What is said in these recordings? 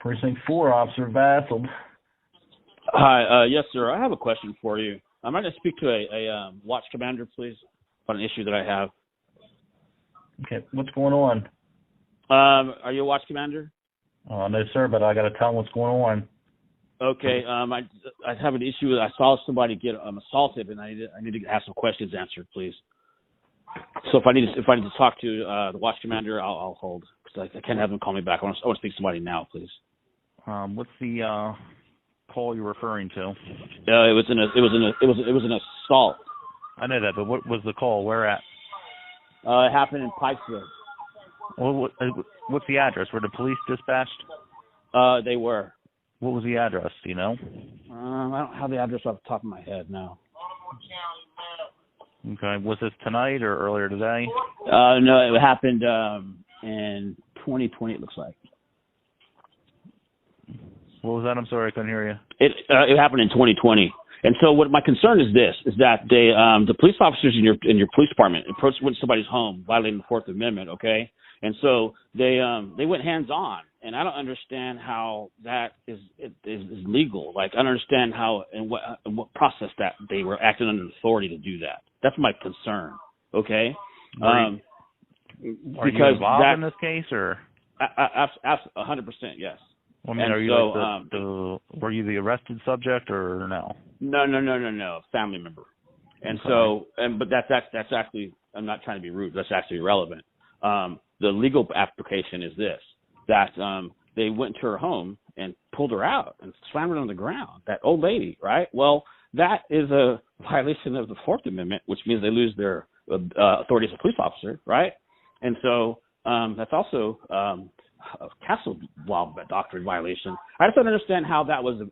Precinct 4, Officer Vassal. Hi, yes, sir. I have a question for you. I'm going to speak to a watch commander, please, on an issue that I have. Okay, what's going on? Are you a watch commander? No, sir, but I got to tell him what's going on. Okay, I have an issue. I saw somebody get assaulted, and I need to have some questions answered, please. So if I need to talk to the watch commander, I'll hold, because I can't have them call me back. I want to speak to somebody now, please. What's the call you're referring to? It was an assault. I know that, but what was the call? Where at? It happened in Pikesville. Well, what's the address? Were the police dispatched? They were. What was the address? Do you know? I don't have the address off the top of my head now. Okay. Was this tonight or earlier today? No, it happened in 2020. It looks like. What was that? I'm sorry, I couldn't hear you. It happened in 2020. And so what my concern is this, is that they, the police officers in your police department approached somebody's home, violating the Fourth Amendment, okay? And so they went hands-on, and I don't understand how that is legal. Like, I don't understand how and what process that they were acting under authority to do that. That's my concern, okay? Are you involved in this case, or? 100%, yes. Well, I mean, are you were you the arrested subject or no? No, family member. And okay. But that's actually, I'm not trying to be rude, that's actually irrelevant. The legal application is this, that they went to her home and pulled her out and slammed her on the ground, that old lady, right? Well, that is a violation of the Fourth Amendment, which means they lose their authority as a police officer, right? And so that's also a castle law doctrine violation. I just don't understand how that was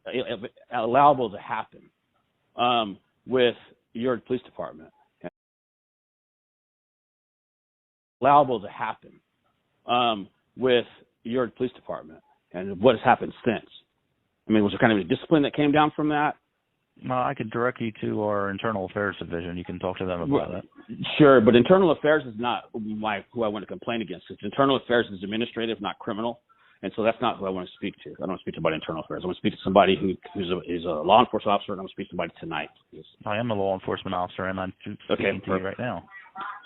allowable to happen with your police department. Allowable to happen with your police department, and what has happened since. I mean, was there kind of a discipline that came down from that? I could direct you to our internal affairs division. You can talk to them about that. Sure, but internal affairs is not who I want to complain against. It's internal affairs is administrative, not criminal, and so that's not who I want to speak to. I don't want to speak to about internal affairs. I want to speak to somebody who's a law enforcement officer, and I want to speak to somebody tonight. I am a law enforcement officer, and I'm speaking to you right now.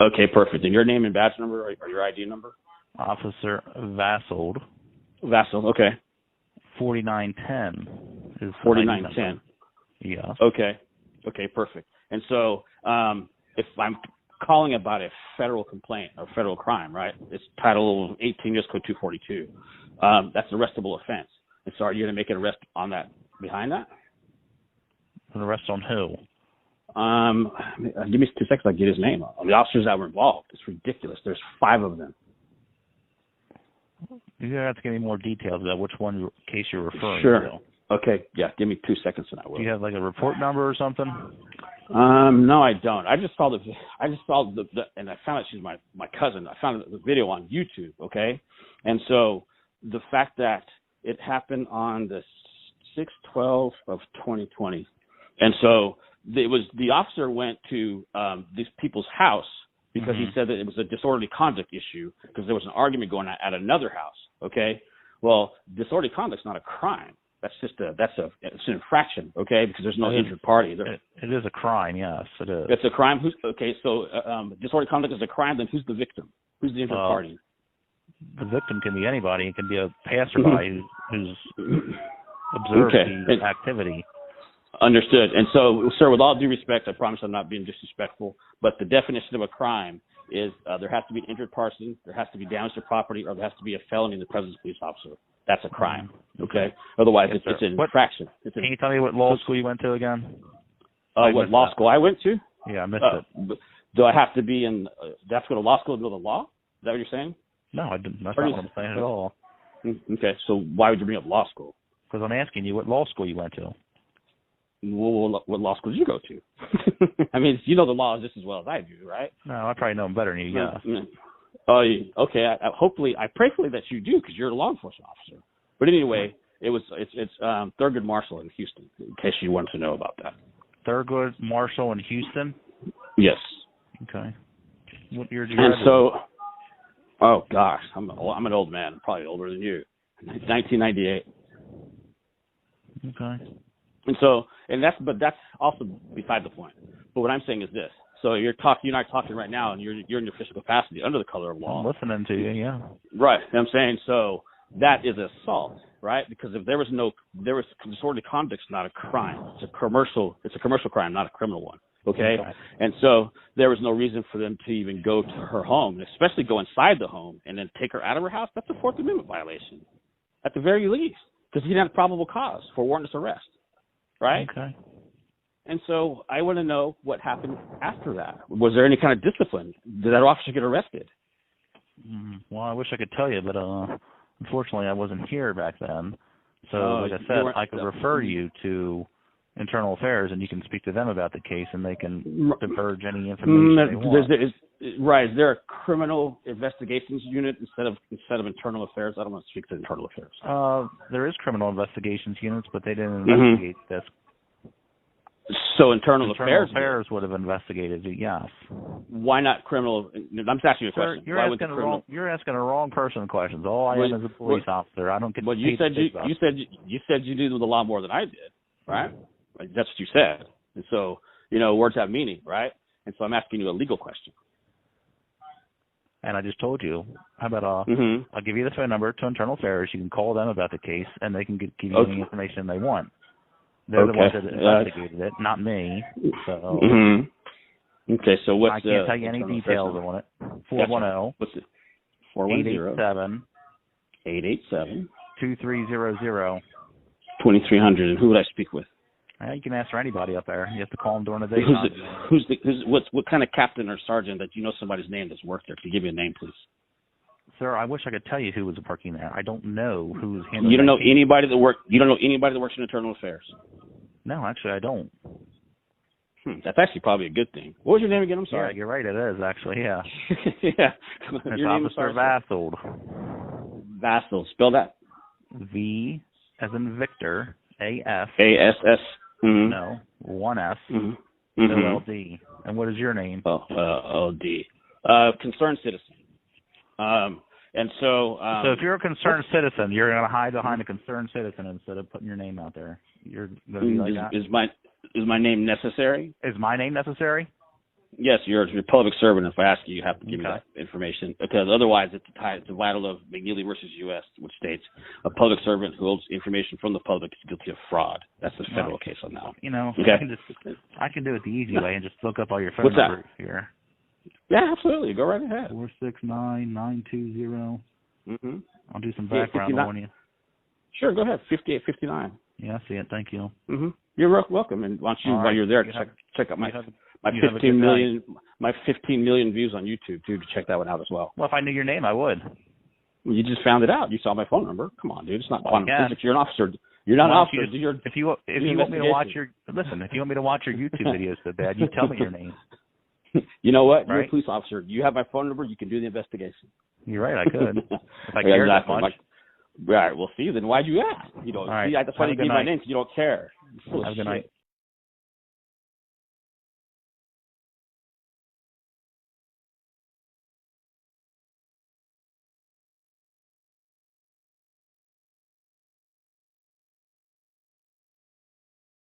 Okay, perfect. And your name and badge number or your ID number? Officer Vassal. Vassal, okay. 4910 is 4910. Yeah. Okay, perfect. And so if I'm calling about a federal complaint or federal crime, right? It's Title 18 U.S. Code 242. That's an arrestable offense. And so are you going to make an arrest on that, behind that? An arrest on who? Give me 2 seconds. I'll get his name. The officers that were involved. It's ridiculous. There's 5 of them. You have to give me more details about which case you're referring to. Okay. Yeah. Give me 2 seconds and I will. Do you have like a report number or something? No, I don't. I just saw and I found out she's my cousin. I found the video on YouTube. Okay. And so the fact that it happened on the 6/12 of 2020, and so the officer went to these people's house because he said that it was a disorderly conduct issue because there was an argument going on at another house. Okay, well, disorderly conduct is not a crime. That's it's an infraction. Okay, because there's no injured party. It is a crime. Yes, it is. It's a crime. So disorderly conduct is a crime. Then who's the victim? Who's the injured party? The victim can be anybody. It can be a passerby who's observed the activity. Understood. And so, sir, with all due respect, I promise I'm not being disrespectful, but the definition of a crime is there has to be an injured person, there has to be damage to property, or there has to be a felony in the presence of a police officer. That's a crime. Okay? Otherwise, it's an infraction. Can you tell me what law school you went to again? What law school I went to? Yeah, I missed it. Do I have to be in? Do I have to go to law school to know the law? Is that what you're saying? No, I didn't. That's not what I'm saying at all. Okay, so why would you bring up law school? Because I'm asking you what law school you went to. Well, what law school did you go to? I mean, you know the laws just as well as I do, right? No, I probably know them better than you. Yeah. Okay. I pray for you that you do because you're a law enforcement officer. But anyway, it's Thurgood Marshall in Houston. In case you wanted to know about that. Thurgood Marshall in Houston. Yes. Okay. What year did you graduate? And so, oh gosh, I'm an old man. I'm probably older than you. 1998. Okay. And that's also beside the point. But what I'm saying is this. So you and I are talking right now, and you're in your official capacity under the color of law. I'm listening to you, yeah. Right. I'm saying, so that is assault, right? Because if there was disorderly conduct's not a crime. It's a commercial crime, not a criminal one. Okay? And so there was no reason for them to even go to her home, especially go inside the home and then take her out of her house. That's a Fourth Amendment violation, at the very least, because he didn't have probable cause for warrantless arrest, right? Okay. And so I want to know what happened after that. Was there any kind of discipline? Did that officer get arrested? Well, I wish I could tell you, but unfortunately I wasn't here back then. So, like I said, I could refer you to Internal Affairs, and you can speak to them about the case, and they can diverge any information they want. Right. Is there a criminal investigations unit instead of Internal Affairs? I don't want to speak to Internal Affairs. There is criminal investigations units, but they didn't investigate this. So Internal Affairs would have investigated it, yes. Why not criminal? I'm just asking you a question. You're asking the wrong person questions. All I am is a police officer. I don't get. Well, you said you do the law more than I did, right? Like, that's what you said. And so, words have meaning, right? And so I'm asking you a legal question. And I just told you. How about I'll give you the phone number to Internal Affairs. You can call them about the case, and they can give you any information they want. They're the ones that investigated it, not me. So. Okay, so what's I can't tell you any details on it. 410. What's it? 410. 887. 2300. 2300. And who would I speak with? You can ask for anybody up there. You have to call them during the day. What kind of captain or sergeant that somebody's name that's worked there? Can you give me a name, please? Sir, I wish I could tell you who was working there. I don't know who's handling. You don't know anybody that works in Internal Affairs? No, actually, I don't. That's actually probably a good thing. What was your name again? I'm sorry. Yeah, you're right. It is actually. Yeah. Yeah. It's Officer Vassold. Vassold. Spell that. V as in Victor. A-F. A-S-S. No. 1 S. O-L-D. And what is your name? O-D. Concerned citizen. And so. So if you're a concerned citizen, you're going to hide behind a concerned citizen instead of putting your name out there. You're going to be like that. Is my name necessary? Is my name necessary? Yes, you're a public servant. If I ask you, you have to give me that information, because otherwise it's the title of McNeely versus U.S., which states a public servant who holds information from the public is guilty of fraud. That's the federal case on that. I can do it the easy way and just look up all your phone numbers here. Yeah, absolutely. Go right ahead. 469-920. I'll do some background on you. Sure, go ahead. 5859. Yeah, I see it. Thank you. You're welcome. And while you're there, check out my 15 million views on YouTube too. To check that one out as well. Well, if I knew your name, I would. Well, you just found it out. You saw my phone number. Come on, dude. It's not quantum physics. You're an officer. You're not an officer. If you want me to watch your YouTube videos so bad, you tell me your name. You know what? You're a police officer. You have my phone number. You can do the investigation. You're right. I could. If I cared that much. All right. Well, see, then why'd you ask? That's why you gave my name, because you don't care. Have a good night.